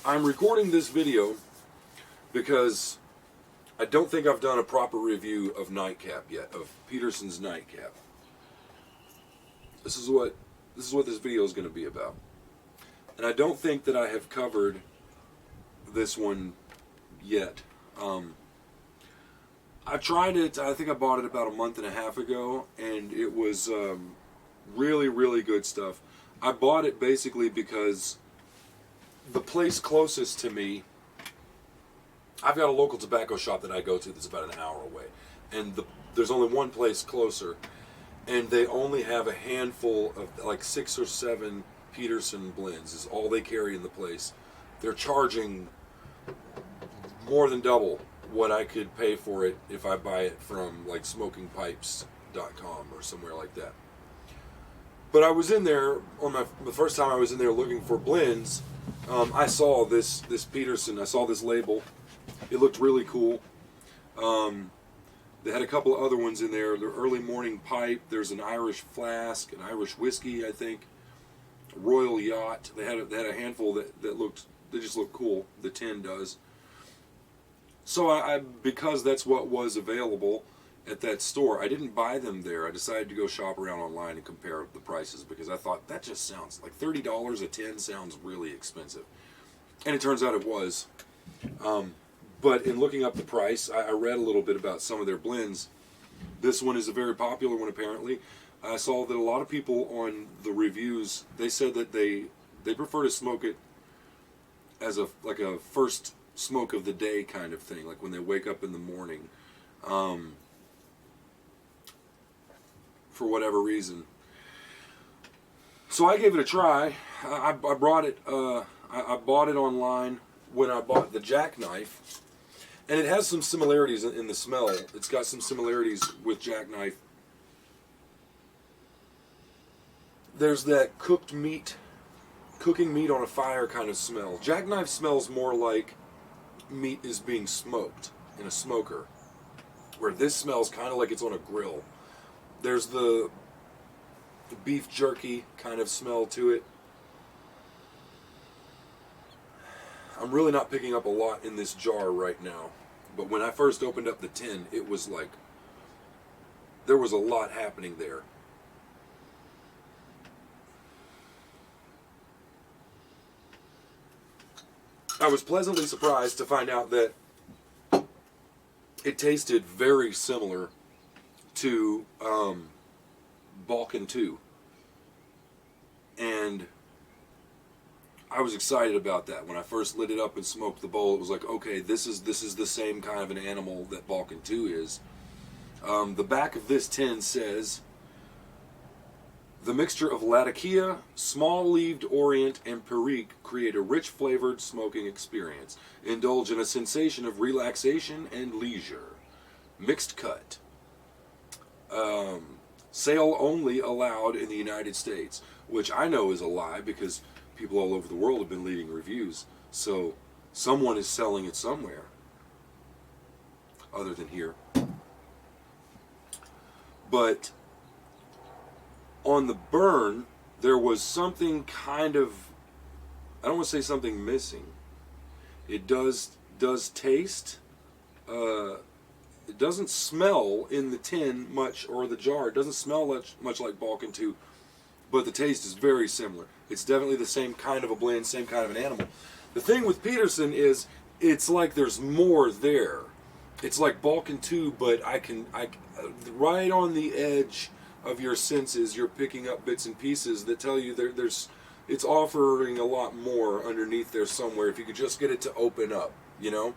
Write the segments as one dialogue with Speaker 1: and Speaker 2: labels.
Speaker 1: I'm recording this video because I don't think I've done a proper review of Nightcap yet, of Peterson's Nightcap. This is what this video is going to be about. And I don't think that I have covered this one yet. I tried it, I think I bought it about a month and a half ago, and it was really, really good stuff. I bought it basically because the place closest to me, I've got a local tobacco shop that I go to that's about an hour away, and there's only one place closer, and they only have a handful of like 6 or 7 Peterson blends is all they carry in the place. They're charging more than double what I could pay for it if I buy it from like smokingpipes.com or somewhere like that. But I was in there on the first time I was in there looking for blends. I saw this Peterson. I saw this label. It looked really cool. They had a couple of other ones in there. The early morning pipe. There's an Irish flask, an Irish whiskey, I think. A Royal Yacht. They had a handful that just looked cool. The tin does. So I because that's what was available at that store, I didn't buy them there. I decided to go shop around online and compare the prices because I thought that just sounds like $30 a tin sounds really expensive. And it turns out it was. But in looking up the price, I read a little bit about some of their blends. This one is a very popular one apparently. I saw that a lot of people on the reviews, they said that they prefer to smoke it as a first smoke of the day kind of thing, like when they wake up in the morning. For whatever reason. So I gave it a try. I brought it. I bought it online when I bought the Jackknife, and it has some similarities in the smell. It's got some similarities with Jackknife. There's that cooking meat on a fire kind of smell. Jackknife smells more like meat is being smoked in a smoker, where this smells kind of like it's on a grill. There's the beef jerky kind of smell to it. I'm really not picking up a lot in this jar right now, but when I first opened up the tin, it was like there was a lot happening there. I was pleasantly surprised to find out that it tasted very similar to Balkan 2, and I was excited about that. When I first lit it up and smoked the bowl, it was like, okay, this is the same kind of an animal that Balkan 2 is. The back of this tin says, the mixture of Latakia, small-leaved Orient, and Perique create a rich flavored smoking experience. Indulge in a sensation of relaxation and leisure. Mixed cut. Sale only allowed in the United States, which I know is a lie because people all over the world have been leaving reviews. So someone is selling it somewhere other than here. But on the burn, there was something kind of, I don't want to say something missing. It does taste. It doesn't smell in the tin much, or the jar. It doesn't smell much like Balkan 2, but the taste is very similar. It's definitely the same kind of a blend, same kind of an animal. The thing with Peterson is, it's like there's more there. It's like Balkan 2, but right on the edge of your senses, you're picking up bits and pieces that tell you it's offering a lot more underneath there somewhere if you could just get it to open up, you know?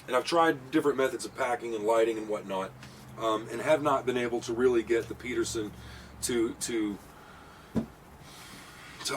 Speaker 1: And I've tried different methods of packing and lighting and whatnot, and have not been able to really get the Peterson to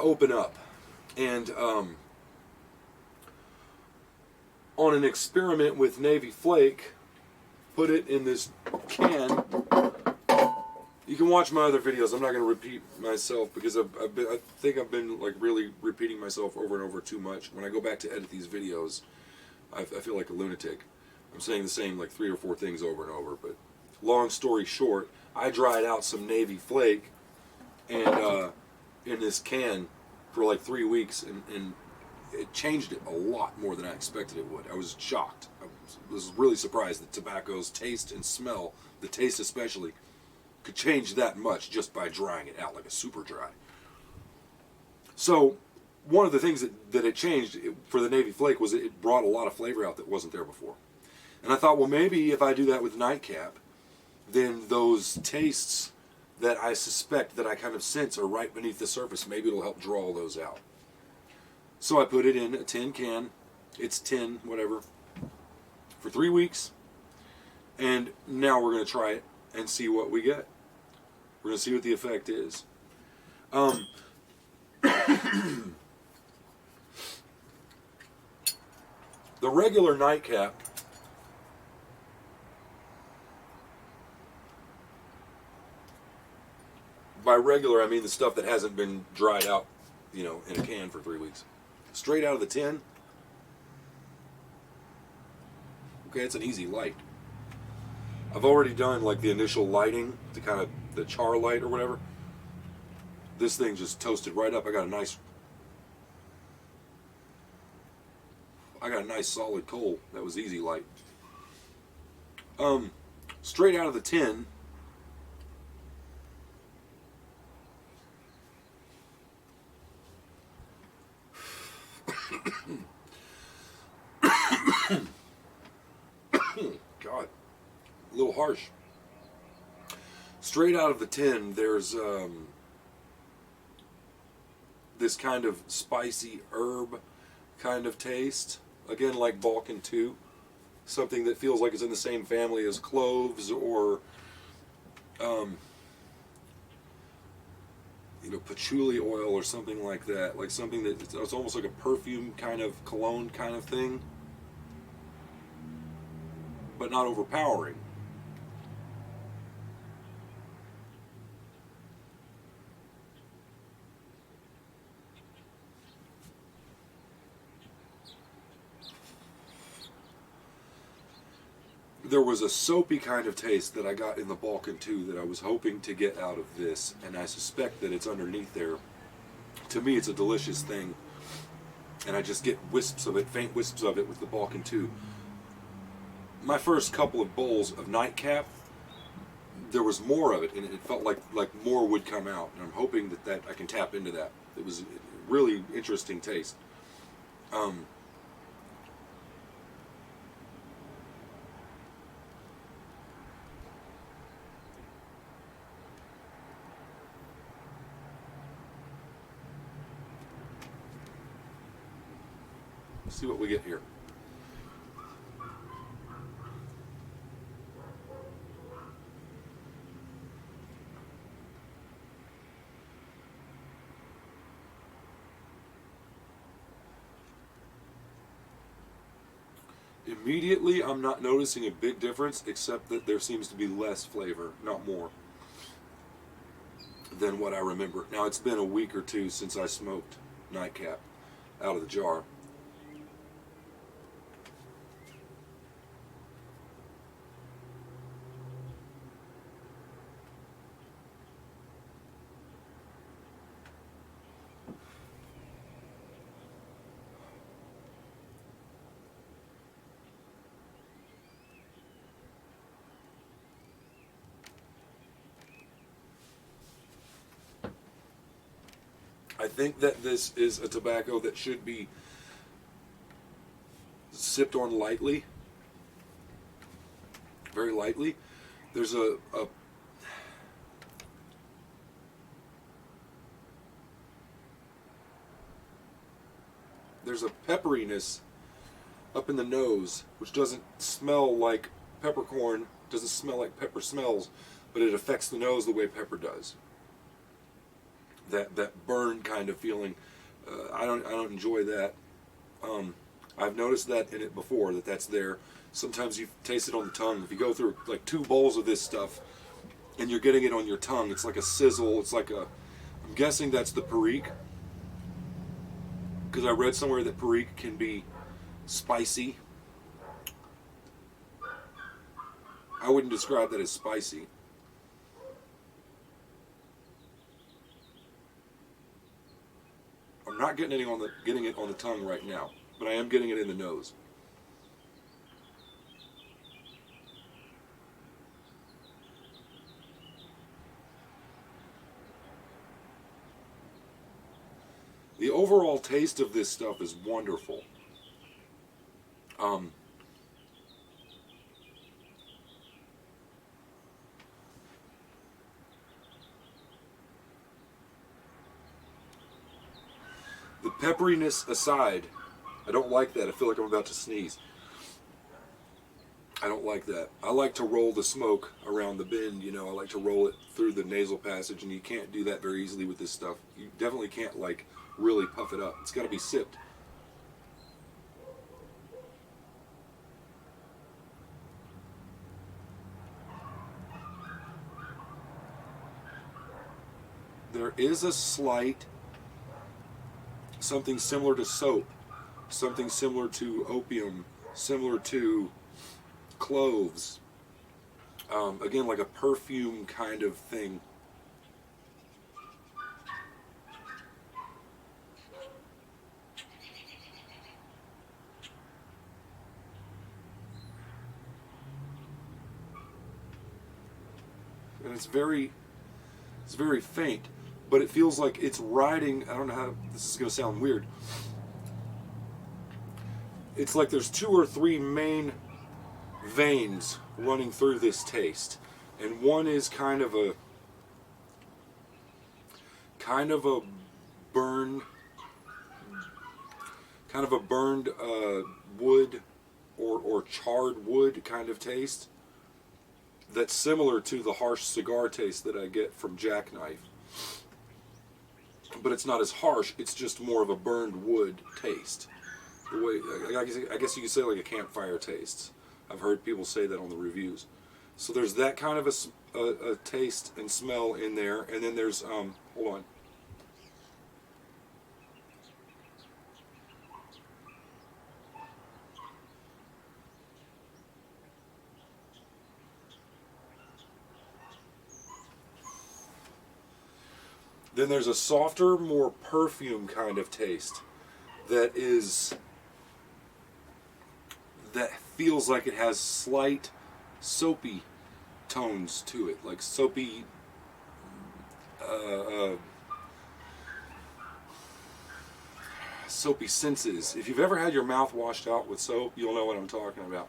Speaker 1: open up. And on an experiment with Navy Flake, put it in this can. You can watch my other videos. I'm not going to repeat myself because I think I've been like really repeating myself over and over too much. When I go back to edit these videos, I feel like a lunatic. I'm saying the same like 3 or 4 things over and over. But long story short, I dried out some Navy Flake and in this can for like 3 weeks, and it changed it a lot more than I expected it would. I was shocked. I was really surprised that tobacco's taste and smell, the taste especially, could change that much just by drying it out like a super dry. So one of the things that it changed for the Navy Flake was it brought a lot of flavor out that wasn't there before. And I thought, well, maybe if I do that with Nightcap, then those tastes that I suspect, that I kind of sense are right beneath the surface, maybe it'll help draw those out. So I put it in a tin can, it's tin, whatever, for 3 weeks. And now we're going to try it and see what we get. We're going to see what the effect is. The regular Nightcap, by regular I mean the stuff that hasn't been dried out, you know, in a can for 3 weeks. Straight out of the tin. Okay, it's an easy light. I've already done like the initial lighting, the kind of the char light or whatever. This thing just toasted right up. I got a nice solid coal. That was easy light. Straight out of the tin. God, a little harsh. Straight out of the tin, there's this kind of spicy herb kind of taste. Again, like Balkan 2. Something that feels like it's in the same family as cloves or, you know, patchouli oil or something like that. Like something that it's almost like a perfume kind of cologne kind of thing. But not overpowering. There was a soapy kind of taste that I got in the Balkan 2 that I was hoping to get out of this, and I suspect that it's underneath there. To me, it's a delicious thing, and I just get wisps of it, faint wisps of it with the Balkan 2. My first couple of bowls of Nightcap, there was more of it, and it felt like more would come out, and I'm hoping that I can tap into that. It was a really interesting taste. Let's see what we get here. Immediately, I'm not noticing a big difference, except that there seems to be less flavor, not more, than what I remember. Now, it's been a week or two since I smoked Nightcap out of the jar. I think that this is a tobacco that should be sipped on lightly, very lightly. There's there's a pepperiness up in the nose, which doesn't smell like peppercorn, doesn't smell like pepper smells, but it affects the nose the way pepper does. That burn kind of feeling, I don't enjoy that. I've noticed that in it before, that's there. Sometimes you taste it on the tongue. If you go through like 2 bowls of this stuff, and you're getting it on your tongue, it's like a sizzle. It's like I'm guessing that's the Perique, because I read somewhere that Perique can be spicy. I wouldn't describe that as spicy. I'm I'm not getting it on the tongue right now, but I am getting it in the nose. The overall taste of this stuff is wonderful. The pepperiness aside, I don't like that. I feel like I'm about to sneeze. I don't like that. I like to roll the smoke around the bin, you know, I like to roll it through the nasal passage, and you can't do that very easily with this stuff. You definitely can't, like, really puff it up. It's got to be sipped. There is a slight, something similar to soap, something similar to opium, similar to cloves. Again, like a perfume kind of thing. And it's very faint, but it feels like it's riding, I don't know how, this is going to sound weird. It's like there's 2 or 3 main veins running through this taste, and one is kind of a burned wood or charred wood kind of taste that's similar to the harsh cigar taste that I get from Jackknife, but it's not as harsh. It's just more of a burned wood taste. The way, I guess you could say, like a campfire taste. I've heard people say that on the reviews. So there's that kind of a taste and smell in there, and then there's hold on. Then there's a softer, more perfume kind of taste that feels like it has slight soapy tones to it, like soapy soapy senses. If you've ever had your mouth washed out with soap, you'll know what I'm talking about.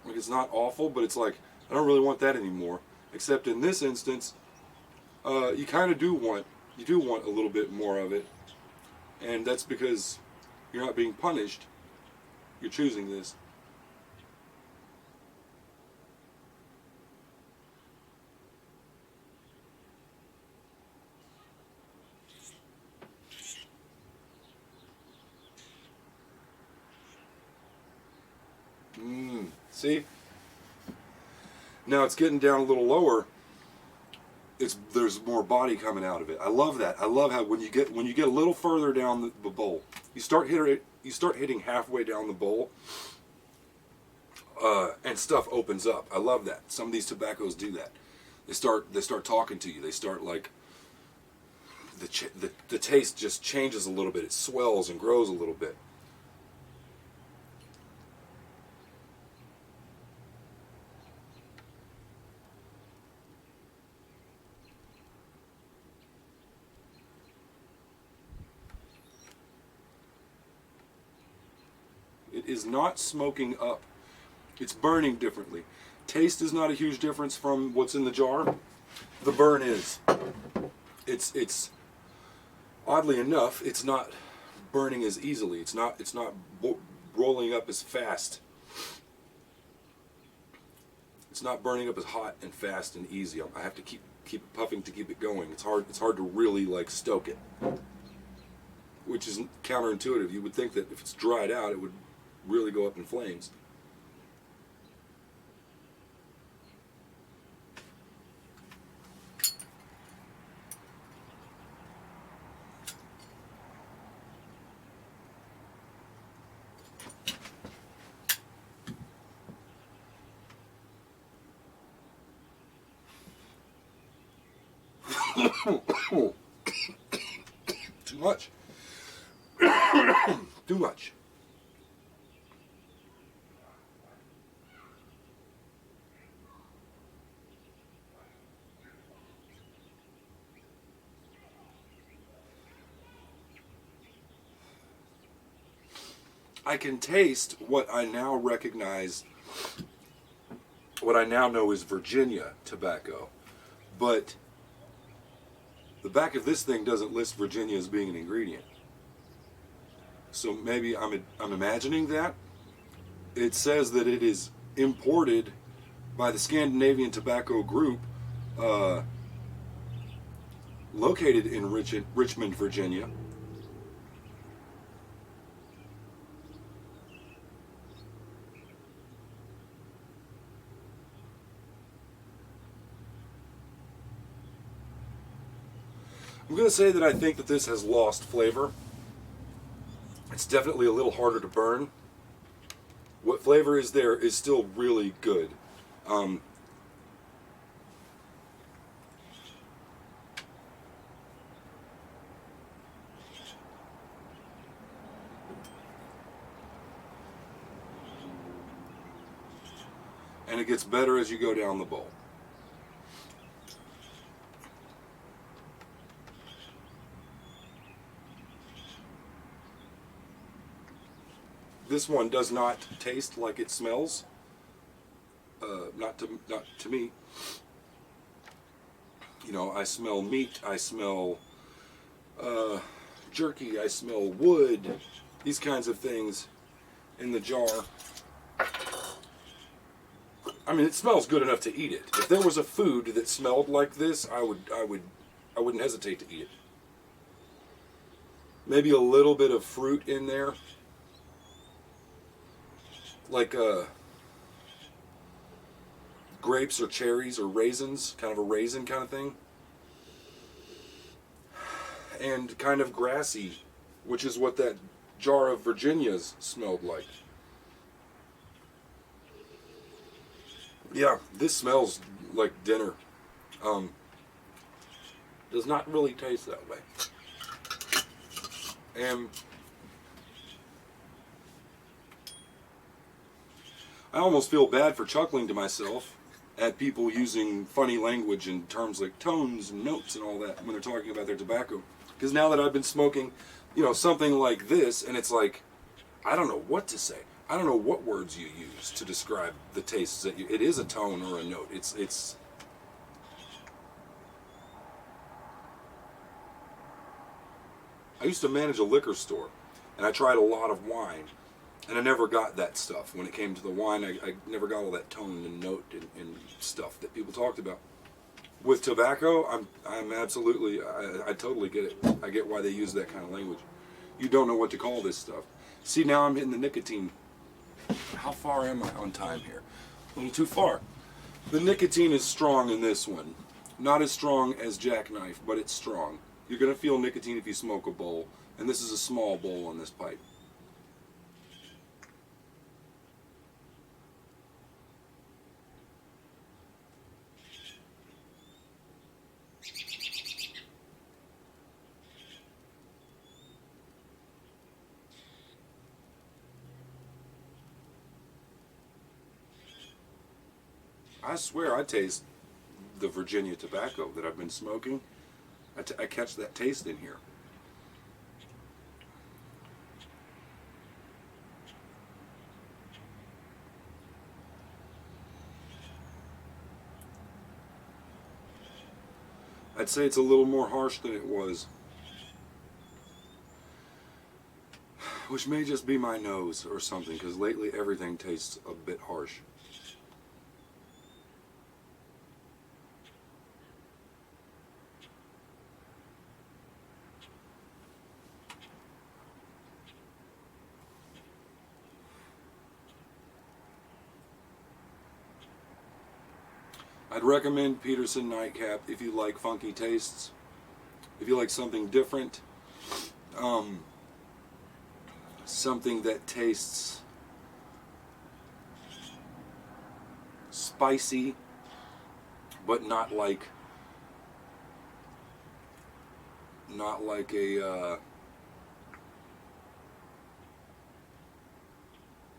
Speaker 1: Like, it's not awful, but it's like, I don't really want that anymore. Except in this instance, you kind of do want a little bit more of it, and that's because you're not being punished. You're choosing this. See? Now it's getting down a little lower. There's more body coming out of it. I love that. I love how when you get a little further down the bowl, you start hitting halfway down the bowl, and stuff opens up. I love that. Some of these tobaccos do that. They start talking to you. They start, like, the taste just changes a little bit. It swells and grows a little bit. It is not smoking up. It's burning differently. Taste is not a huge difference from what's in the jar. The burn is. It's oddly enough, it's not burning as easily. It's not rolling up as fast. It's not burning up as hot and fast and easy. I have to keep puffing to keep it going. It's hard to really, like, stoke it, which is counterintuitive. You would think that if it's dried out, it would really go up in flames. too much. Too much. I can taste what I now recognize, what I now know is Virginia tobacco, but the back of this thing doesn't list Virginia as being an ingredient. So maybe I'm imagining that. It says that it is imported by the Scandinavian Tobacco Group, located in Richmond, Virginia. I'm going to say that I think that this has lost flavor. It's definitely a little harder to burn. What flavor is there is still really good. And it gets better as you go down the bowl. This one does not taste like it smells. Not to me. You know, I smell meat, I smell jerky, I smell wood, these kinds of things in the jar. I mean, it smells good enough to eat it. If there was a food that smelled like this, I wouldn't hesitate to eat it. Maybe a little bit of fruit in there, like grapes or cherries or raisins, kind of a raisin kind of thing. And kind of grassy, which is what that jar of Virginias smelled like. Yeah, this smells like dinner. Does not really taste that way. And I almost feel bad for chuckling to myself at people using funny language in terms like tones and notes and all that when they're talking about their tobacco. Because now that I've been smoking, you know, something like this, and it's like, I don't know what to say. I don't know what words you use to describe the tastes that you... It is a tone or a note. It's... I used to manage a liquor store, and I tried a lot of wine, and I never got that stuff. When it came to the wine, I never got all that tone and note and stuff that people talked about. With tobacco, I'm absolutely... I totally get it. I get why they use that kind of language. You don't know what to call this stuff. See, now I'm hitting the nicotine. How far am I on time here? A little too far. The nicotine is strong in this one. Not as strong as Jackknife, but it's strong. You're going to feel nicotine if you smoke a bowl. And this is a small bowl on this pipe. I swear I taste the Virginia tobacco that I've been smoking. I catch that taste in here. I'd say it's a little more harsh than it was. Which may just be my nose or something, because lately everything tastes a bit harsh. I'd recommend Peterson Nightcap if you like funky tastes, if you like something different, something that tastes spicy, but not like not like a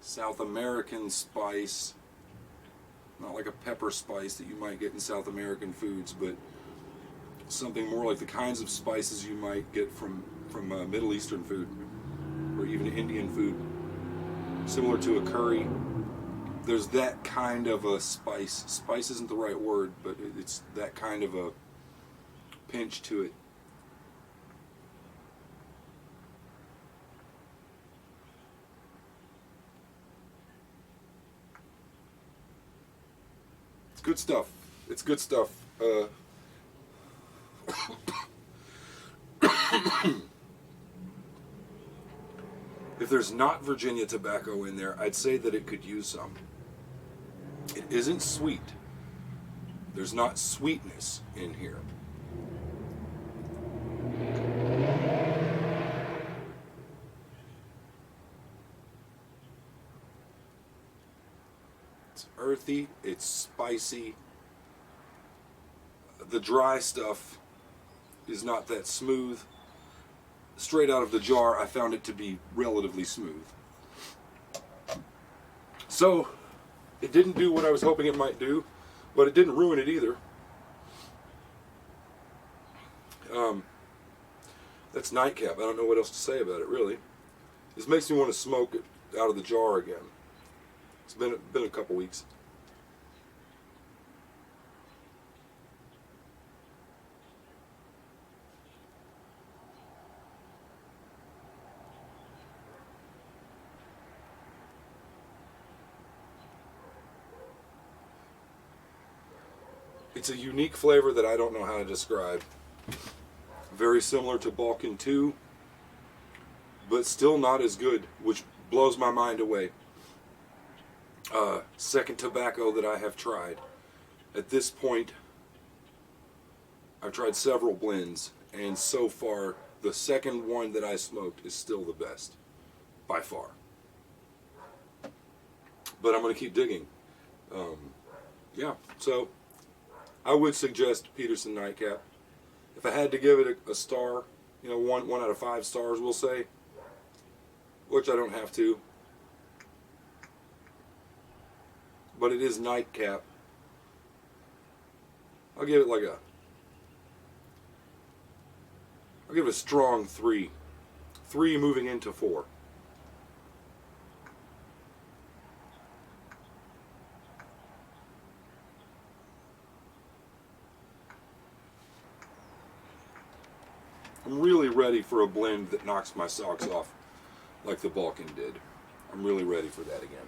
Speaker 1: South American spice, not like a pepper spice that you might get in South American foods, but something more like the kinds of spices you might get from Middle Eastern food or even Indian food, similar to a curry. There's that kind of a spice. Spice isn't the right word, but it's that kind of a pinch to it. It's good stuff. It's good stuff. If there's not Virginia tobacco in there, I'd say that it could use some. It isn't sweet. There's not sweetness in here. It's earthy, it's spicy. The dry stuff is not that smooth. Straight out of the jar, I found it to be relatively smooth. So, it didn't do what I was hoping it might do, but it didn't ruin it either. That's Nightcap. I don't know what else to say about it, really. This makes me want to smoke it out of the jar again. It's been a couple weeks. It's a unique flavor that I don't know how to describe. Very similar to Balkan 2, but still not as good, which blows my mind away. Second tobacco that I have tried. At this point, I've tried several blends, and so far, the second one that I smoked is still the best, by far. But I'm going to keep digging. Yeah, so I would suggest Peterson Nightcap. If I had to give it a star, you know, one out of 5 stars, we'll say, which I don't have to, but it is Nightcap. I'll give it a strong 3. 3 moving into 4. I'm really ready for a blend that knocks my socks off like the Balkan did. I'm really ready for that again.